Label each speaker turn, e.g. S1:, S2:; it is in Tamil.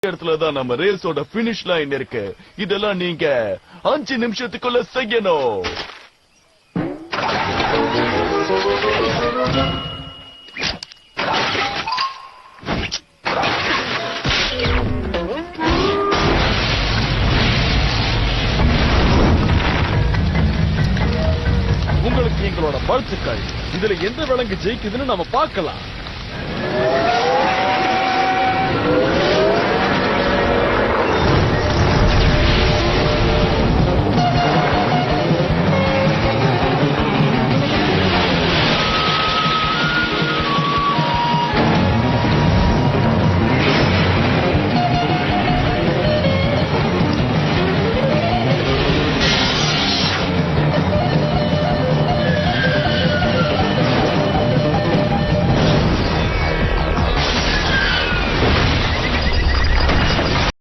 S1: இடத்துலதான் நம்ம ரேஸோட பினிஷ் லைன் இருக்கு. இதெல்லாம் நீங்க 5 நிமிஷத்துக்குள்ள செய்யணும். உங்களுக்கு எங்களோட வாழ்த்துக்கள். இதுல எந்த விலங்கு ஜெயிக்குதுன்னு நாம பார்க்கலாம்.